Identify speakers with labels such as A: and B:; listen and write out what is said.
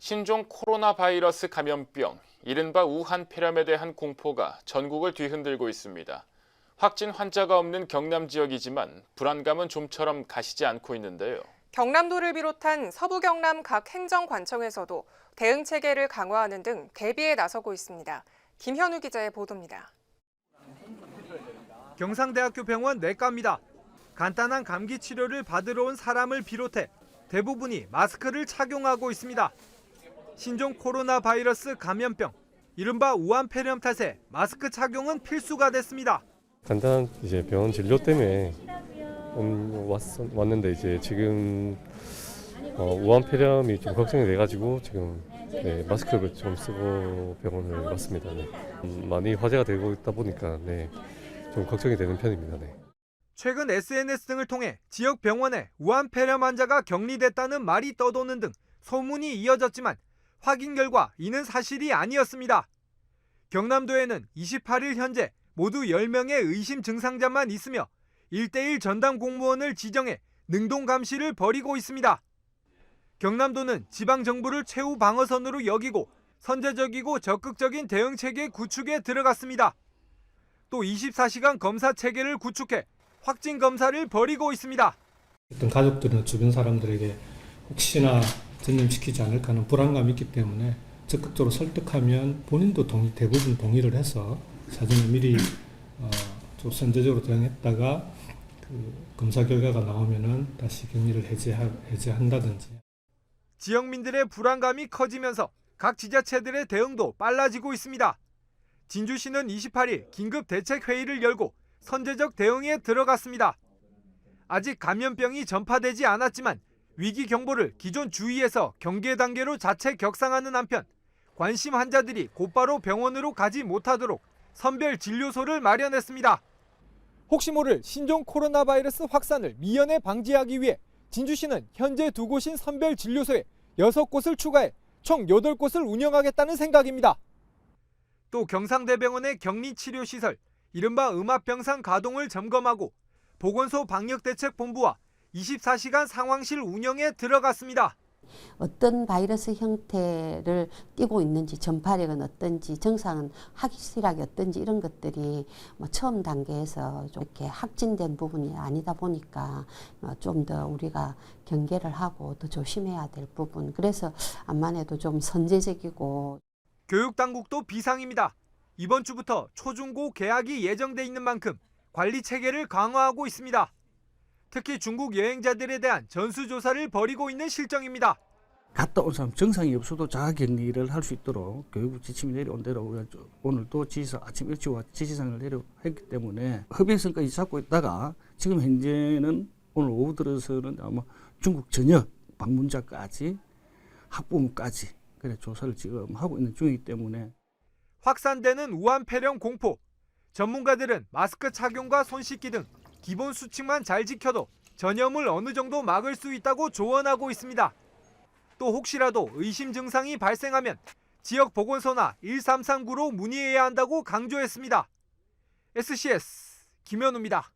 A: 신종 코로나 바이러스 감염병, 이른바 우한 폐렴에 대한 공포가 전국을 뒤흔들고 있습니다. 확진 환자가 없는 경남 지역이지만 불안감은 좀처럼 가시지 않고 있는데요.
B: 경남도를 비롯한 서부 경남 각 행정관청에서도 대응 체계를 강화하는 등 대비에 나서고 있습니다. 김현우 기자의 보도입니다.
C: 경상대학교 병원 내과입니다. 간단한 감기 치료를 받으러 온 사람을 비롯해 대부분이 마스크를 착용하고 있습니다. 신종 코로나 바이러스 감염병, 이른바 우한 폐렴 탓에 마스크 착용은 필수가 됐습니다.
D: 간단한 병원 진료 때문에 왔는데 지금 우한 폐렴이 좀 걱정이 돼가지고 지금 마스크를 좀 쓰고 병원을 왔습니다. 많이 화제가 되고 있다 보니까 좀 걱정이 되는 편입니다.
C: 최근 SNS 등을 통해 지역 병원에 우한 폐렴 환자가 격리됐다는 말이 떠도는 등 소문이 이어졌지만 확인 결과 이는 사실이 아니었습니다. 경남도에는 28일 현재 모두 10명의 의심 증상자만 있으며 1:1 전담 공무원을 지정해 능동 감시를 벌이고 있습니다. 경남도는 지방정부를 최후 방어선으로 여기고 선제적이고 적극적인 대응 체계 구축에 들어갔습니다. 또 24시간 검사 체계를 구축해 확진 검사를 벌이고 있습니다.
E: 어떤 가족들은 주변 사람들에게 혹시나 전염시키지 않을까 하는 불안감이 있기 때문에 적극적으로 설득하면 본인도 대부분 동의를 해서 사전에 미리 좀 선제적으로 대응했다가 검사 결과가 나오면은 다시 격리를 해제한다든지.
C: 지역민들의 불안감이 커지면서 각 지자체들의 대응도 빨라지고 있습니다. 진주시는 28일 긴급 대책 회의를 열고 선제적 대응에 들어갔습니다. 아직 감염병이 전파되지 않았지만 위기 경보를 기존 주의에서 경계 단계로 자체 격상하는 한편 관심 환자들이 곧바로 병원으로 가지 못하도록 선별 진료소를 마련했습니다. 혹시 모를 신종 코로나 바이러스 확산을 미연에 방지하기 위해 진주시는 현재 2곳인 선별 진료소에 6곳을 추가해 총 8곳을 운영하겠다는 생각입니다. 또 경상대병원의 격리치료시설, 이른바 음압병상 가동을 점검하고 보건소 방역대책본부와 24시간 상황실 운영에 들어갔습니다.
F: 어떤 바이러스 형태를 띠고 있는지, 전파력은 어떤지, 증상은 확실하게 어떤지 이런 것들이 처음 단계에서 좀 이렇게 확진된 부분이 아니다 보니까 좀 더 우리가 경계를 하고 더 조심해야 될 부분. 그래서 암만 해도 좀 선제적이고.
C: 교육당국도 비상입니다. 이번 주부터 초중고 개학이 예정돼 있는 만큼 관리 체계를 강화하고 있습니다. 특히 중국 여행자들에 대한 전수조사를 벌이고 있는 실정입니다.
G: 갔다 온 사람 증상이 없어도 자가격리를 할 수 있도록 교육부 지침이 내려온 대로 오늘도 아침 일찍 와 지시사항을 내려했기 때문에 협의성까지 잡고 있다가 지금 현재는 오늘 오후 들어서는 아마 중국 전역 방문자까지 학부모까지 조사를 지금 하고 있는 중이기 때문에
C: 확산되는 우한 폐렴 공포. 전문가들은 마스크 착용과 손 씻기 등 기본 수칙만 잘 지켜도 전염을 어느 정도 막을 수 있다고 조언하고 있습니다. 또 혹시라도 의심 증상이 발생하면 지역 보건소나 1339로 문의해야 한다고 강조했습니다. SCS 김현우입니다.